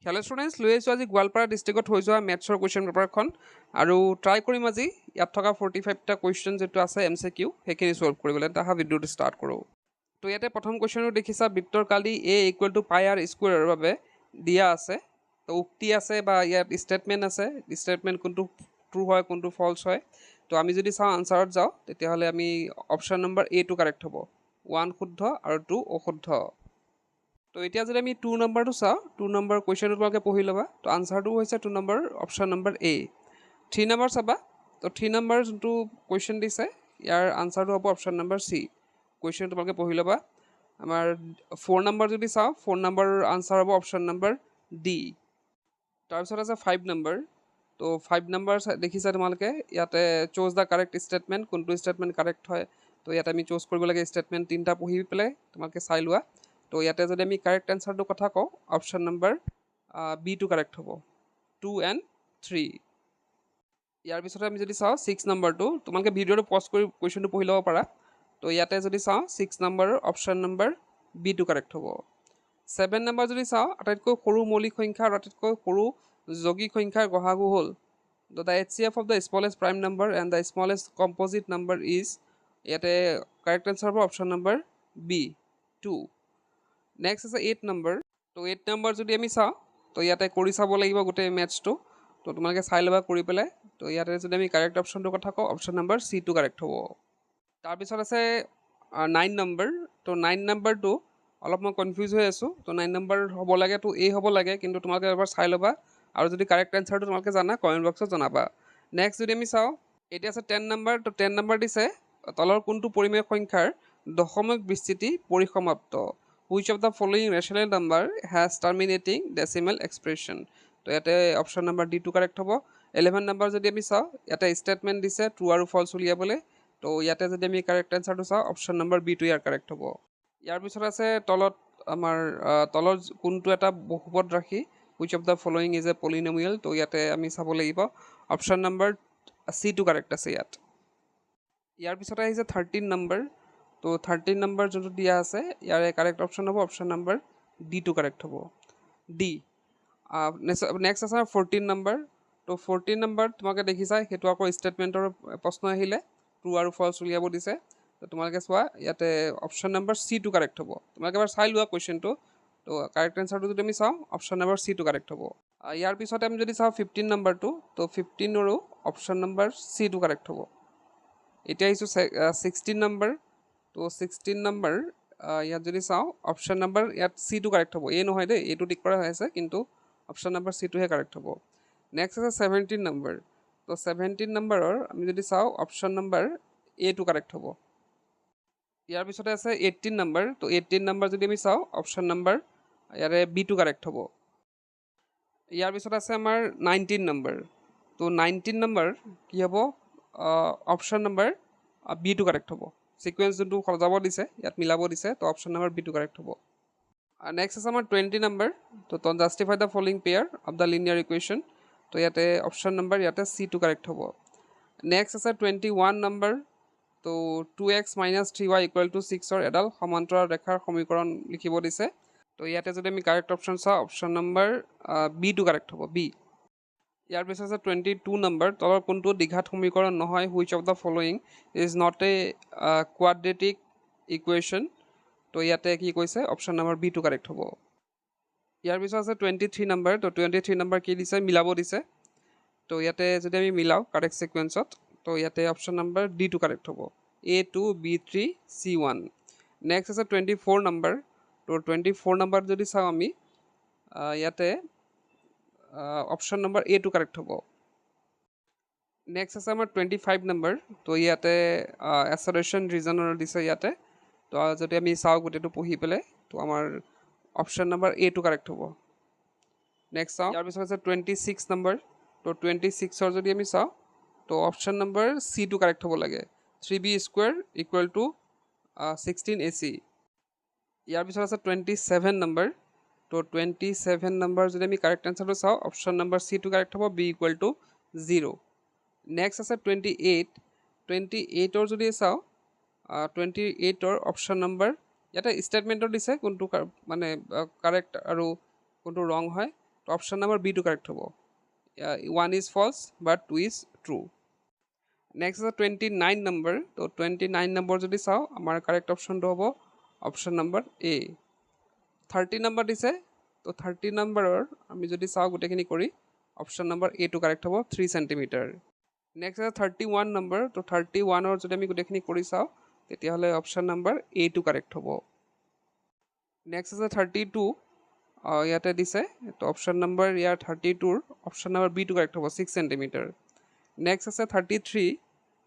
Hello' students, লৈ আহিছোঁ আজি গোৱালপাৰা ডিষ্ট্ৰিক্টত হৈ যোৱা মেথছৰ কুৱেশ্যন পেপাৰখন আৰু ট্ৰাই কৰিম আজি ইয়াত থকা 45টা কুৱেশ্যন যিটো আছে MCQ সেইখিনি ছল্ভ কৰিবলৈ। তাহা ভিডিঅ'টো ষ্টাৰ্ট কৰোঁ। তো ইয়াতে প্ৰথম কুৱেশ্যনটো দেখিছা, বৃত্তৰ কালি A = πr স্কুৱেৰৰ বাবে দিয়া আছে। তো উক্তি আছে বা ইয়াত ষ্টেটমেণ্ট আছে, ষ্টেটমেণ্ট কোনটো ট্ৰু হয় কোনটো ফল্ছ হয়। তো আমি যদি চাওঁ আনচাৰত যাওঁ তেতিয়াহ'লে আমি অপশ্যন নম্বৰ A কাৰেক্ট হ'ব, 1 শুদ্ধ আৰু 2 অশুদ্ধ। তো এতিয়া যদি আমি 2 নম্বৰটো চাওঁ, 2 নম্বৰ কুৱেশ্যনটো তোমালোকে পঢ়ি ল'বা। তো আনচাৰটো হৈছে 2 number option number A। 3 number চাবা, তো 3 নম্বৰ যোনটো কুৱেশ্যন দিছে ইয়াৰ আনচাৰটো হ'ব অপশ্যন নম্বৰ C। কুৱেশ্যনটো তোমালোকে পঢ়ি ল'বা। আমাৰ 4 নম্বৰ যদি চাওঁ, 4 নম্বৰ আনচাৰ হ'ব অপশ্যন নম্বৰ D। তাৰপিছত আছে 5 নম্বৰ। তো 5 নম্বৰ দেখিছা তোমালোকে, ইয়াতে চুজ দ্য কাৰেক্ট ষ্টেটমেণ্ট, কোনটো ষ্টেটমেণ্ট কাৰেক্ট হয়। তো ইয়াতে আমি চুজ কৰিব লাগে ষ্টেটমেণ্ট 3টা পঢ়ি পেলাই তোমালোকে চাই লোৱা। তো ইয়াতে যদি আমি কাৰেক্ট এনচাৰটোৰ কথা কওঁ, অপশ্যন নম্বৰ B কাৰেক্ট হ'ব, 2 and 3। ইয়াৰ পিছতে আমি যদি চাওঁ 6 নম্বৰটো, তোমালোকে ভিডিঅ'টো পজ কৰি কুৱেশ্যনটো পঢ়ি ল'ব পাৰা। তো ইয়াতে যদি চাওঁ 6 নম্বৰৰ অপশ্যন নম্বৰ B কাৰেক্ট হ'ব। 7 নম্বৰ যদি চাওঁ, আটাইতকৈ সৰু মৌলিক সংখ্যা আৰু আটাইতকৈ সৰু যৌগিক সংখ্যাৰ গড়াগু হ'ল the HCF of the smallest prime number and the smallest composite number is. ইয়াতে কাৰেক্ট এনচাৰ হ'ব অপশ্যন নম্বৰ B, 2। নেক্সট আছে 8 নম্বৰ। তো 8 নম্বৰ যদি আমি চাওঁ, তো ইয়াতে কৰি চাব লাগিব গোটেই মেথছটো। তো তোমালোকে চাই ল'বা কৰি পেলাই। তো ইয়াতে যদি আমি কাৰেক্ট অপশ্যনটোৰ কথা কওঁ, অপশ্যন নম্বৰ C কাৰেক্ট হ'ব। তাৰপিছত আছে 9 নম্বৰ। তো 9 নম্বৰটো অলপ মই কনফিউজ হৈ আছোঁ। তো 9 নম্বৰ হ'ব লাগে, তো A হ'ব লাগে, কিন্তু তোমালোকে এবাৰ চাই ল'বা আৰু যদি কাৰেক্ট এনচাৰটো তোমালোকে জানা কমেণ্ট বক্সত জনাবা। নেক্সট যদি আমি চাওঁ, এতিয়া আছে 10 নম্বৰ। তো 10 নম্বৰ দিছে, তলৰ কোনটো পৰিমেয় সংখ্যাৰ দশমিক বিস্তৃতি পৰিসমাপ্ত। Which of the following rational number has terminating decimal expression. তো ইয়াতে অপশ্যন নম্বৰ D কাৰেক্ট হ'ব। 11 নম্বৰ যদি আমি চাওঁ, ইয়াতে ষ্টেটমেণ্ট দিছে ট্ৰু আৰু ফল্ছ উলিয়াবলৈ। তো ইয়াতে যদি আমি কাৰেক্ট এনচাৰটো চাওঁ, অপশ্যন নম্বৰ B ইয়াৰ কাৰেক্ট হ'ব। ইয়াৰ পিছত আছে তলত আমাৰ তলৰ কোনটো এটা বহুপদ ৰাশি, which of the following is a polynomial. তো ইয়াতে আমি চাব লাগিব অপশ্যন নম্বৰ C কাৰেক্ট আছে ইয়াত। ইয়াৰ পিছতে আহিছে 13 নম্বৰ। তো 13 নম্বৰ যোনটো দিয়া আছে, ইয়াৰে কাৰেক্ট অপশ্যন হ'ব অপশ্যন নম্বৰ D কাৰেক্ট হ'ব, D। নেক্সট আছে 14 নম্বৰ। তো 14 নম্বৰ তোমালোকে দেখিছা, সেইটো আকৌ ষ্টেটমেণ্টৰ প্ৰশ্ন আহিলে ট্ৰু আৰু ফল্ছ উলিয়াব দিছে। তো তোমালোকে চোৱা, ইয়াতে অপশ্যন নম্বৰ C কাৰেক্ট হ'ব। তোমালোকে এবাৰ চাই লোৱা কুৱেশ্যনটো। তো কাৰেক্ট এনচাৰটো যদি আমি চাওঁ, অপশ্যন নম্বৰ C কাৰেক্ট হ'ব। ইয়াৰ পিছতে আমি যদি চাওঁ 15 নম্বৰটো, তো 15ৰো অপশ্যন নম্বৰ C কাৰেক্ট হ'ব। এতিয়া আহিছোঁ 16 নম্বৰ। তো 16 নম্বৰ ইয়াত যদি চাওঁ, অপশ্যন নম্বৰ ইয়াত C কাৰেক্ট হ'ব। A নহয় দেই, এইটো টিক কৰা হৈ আছে, কিন্তু অপশ্যন নম্বৰ C কাৰেক্ট হ'ব। নেক্সট আছে 17 নম্বৰ। তো 17 নম্বৰৰ আমি যদি চাওঁ, অপশ্যন নম্বৰ A কাৰেক্ট হ'ব। ইয়াৰ পিছতে আছে 18 নম্বৰ। তো 18 নম্বৰ যদি আমি চাওঁ, অপশ্যন নম্বৰ ইয়াৰে B কাৰেক্ট হ'ব। ইয়াৰ পিছত আছে আমাৰ 19 নম্বৰ। তো 19 নম্বৰ কি হ'ব, অপশ্যন নম্বৰ B কাৰেক্ট হ'ব। ছিকুৱেঞ্চ যোনটো সজাব দিছে, ইয়াত মিলাব দিছে, তো অপশ্যন নম্বৰ B কাৰেক্ট হ'ব। নেক্সট আছে আমাৰ 20 নম্বৰ। তো justify the following pair of the linear equation. তো ইয়াতে অপশ্যন নম্বৰ ইয়াতে C কাৰেক্ট হ'ব। নেক্সট আছে 21 নম্বৰ। তো 2x - 3y = 6ৰ এডাল সমান্তৰাল ৰেখাৰ সমীকৰণ লিখিব দিছে। তো ইয়াতে যদি আমি কাৰেক্ট অপশ্যন চাওঁ, অপশ্যন নম্বৰ B কাৰেক্ট হ'ব, B। ইয়াৰ পিছত আছে 22 নম্বৰ। তলৰ কোনটো দ্বিঘাত সমীকৰণ নহয়, which of the following is not a quadratic equation. তো ইয়াতে কি কৈছে, অপশ্যন নম্বৰ B কাৰেক্ট হ'ব। ইয়াৰ পিছত আছে 23 নম্বৰ। তো 23 নম্বৰ কি দিছে, মিলাব দিছে। তো ইয়াতে যদি আমি মিলাওঁ কাৰেক্ট ছিকুৱেঞ্চত, তো ইয়াতে অপশ্যন নম্বৰ D কাৰেক্ট হ'ব, A2 B3 C1। নেক্সট আছে 24 নম্বৰ। তো 24 নম্বৰ যদি চাওঁ আমি, ইয়াতে অপশ্যন নম্বৰ A কাৰেক্ট হ'ব। নেক্সট আছে আমাৰ 25 নম্বৰ। তো ইয়াতে এছাৰেশ্যন ৰিজনৰ দিছে ইয়াতে। তো যদি আমি চাওঁ গোটেইটো পঢ়ি পেলাই, তো আমাৰ অপশ্যন নম্বৰ A কাৰেক্ট হ'ব। নেক্সট চাওঁ, ইয়াৰ পিছত আছে 26 নম্বৰ। তো 26ৰ যদি আমি চাওঁ, তো অপশ্যন নম্বৰ C কাৰেক্ট হ'ব লাগে, 3b² = 16ac। ইয়াৰ পিছত আছে 27 নম্বৰ। তো 27 নম্বৰ যদি আমি কাৰেক্ট এনচাৰটো চাওঁ, অপশ্যন নম্বৰ C কাৰেক্ট হ'ব, B = 0। নেক্সট আছে 28। 28ৰ যদি চাওঁ, 28ৰ অপশ্যন নম্বৰ ইয়াতে ষ্টেটমেণ্টৰ দিছে কোনটো মানে কাৰেক্ট আৰু কোনটো ৰং হয়। তো option number B two correct হ'ব 1 is false but 2 is true next আছে 29 নম্বৰ তো 29 নম্বৰ যদি চাওঁ আমাৰ কাৰেক্ট অপশ্যনটো হ'ব অপশ্যন নম্বৰ এ 30 নম্বৰ দিছে তো 30 নম্বৰৰ আমি যদি চাওঁ গোটেইখিনি কৰি অপশ্যন নম্বৰ এ টু কাৰেক্ট হ'ব 3 সেন্টিমিটাৰ নেক্সট আছে 31 নম্বৰ তো 31ৰ যদি আমি গোটেইখিনি কৰি চাওঁ তেতিয়াহ'লে অপশ্যন নম্বৰ এ টু কাৰেক্ট হ'ব নেক্সট আছে 32 ইয়াতে দিছে তো অপশ্যন নম্বৰ ইয়াৰ 32ৰ option number B two correct হ'ব 6 সেন্টিমিটাৰ নেক্সট আছে 33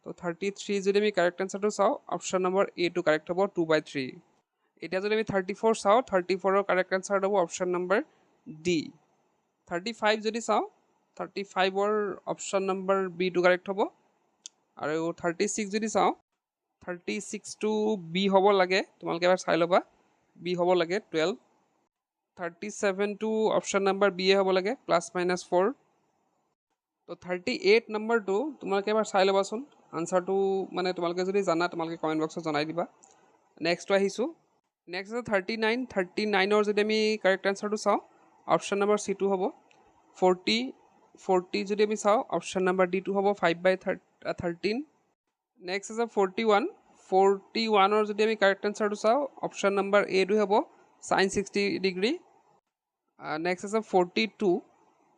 তো 33 যদি আমি কাৰেক্ট আনসাৰটো চাওঁ অপশ্যন নম্বৰ এ টু কাৰেক্ট হ'ব 2/3 এতিয়া যদি আমি 34 চাওঁ 34ৰ কাৰেক্ট আনসাৰ হ'ব অপশ্যন নম্বৰ ডি 35 যদি চাওঁ 35ৰ option number B two correct হ'ব আৰু 36 যদি চাওঁ 36টো বি হ'ব লাগে তোমালোকে এবাৰ চাই ল'বা বি হ'ব লাগে 12 37টো অপশ্যন নম্বৰ বি হ'ব লাগে +-4 তো 38 নম্বৰটো তোমালোকে এবাৰ চাই ল'বাচোন আনসাৰটো মানে তোমালোকে যদি জানা তোমালোকে কমেণ্ট বক্সত জনাই দিবা নেক্সটটো আহিছোঁ নেক্সট আছে 39ৰ যদি আমি কাৰেক্ট আনসাৰটো চাওঁ অপশ্যন নম্বৰ চি টু হ'ব 40 যদি আমি চাওঁ অপশ্যন নম্বৰ ডি টু হ'ব 5/13 নেক্সট আছে 41ৰ যদি আমি কাৰেক্ট আনসাৰটো চাওঁ অপশ্যন নম্বৰ এ টু হ'ব sin 60 ডিগ্ৰী নেক্সট আছে 42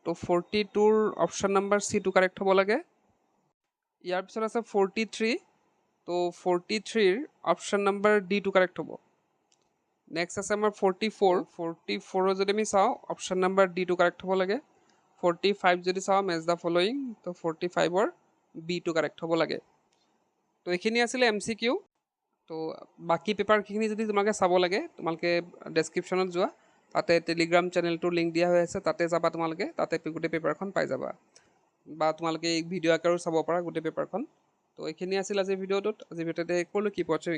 তো 42ৰ অপশ্যন নম্বৰ চি টু কাৰেক্ট হ'ব লাগে ইয়াৰ পিছত আছে 43 তো 43ৰ অপশ্যন নম্বৰ ডি টু কাৰেক্ট হ'ব নেক্সট আছে আমাৰ 44ৰ যদি আমি চাওঁ অপশ্যন নম্বৰ ডি টু কাৰেক্ট হ'ব লাগে 45 যদি চাওঁ মেচ দ্য ফলোয়িং তো 45ৰ বি টু কাৰেক্ট হ'ব লাগে তো এইখিনি আছিলে MCQ তো বাকী পেপাৰখিনি যদি তোমালোকে চাব লাগে তোমালোকে ডেছক্ৰিপশ্যনত যোৱা তাতে টেলিগ্ৰাম চেনেলটোৰ লিংক দিয়া হৈ আছে তাতে যাবা তোমালোকে তাতে গোটেই পেপাৰখন পাই যাবা বা তোমালোকে এই ভিডিঅ' আকাৰেও চাব পাৰা গোটেই পেপাৰখন তো এইখিনি আছিল আজিৰ ভিডিঅ'টোত আজিৰ ভিডিঅ'তে ক'লোঁ কি পঢ়িছোঁ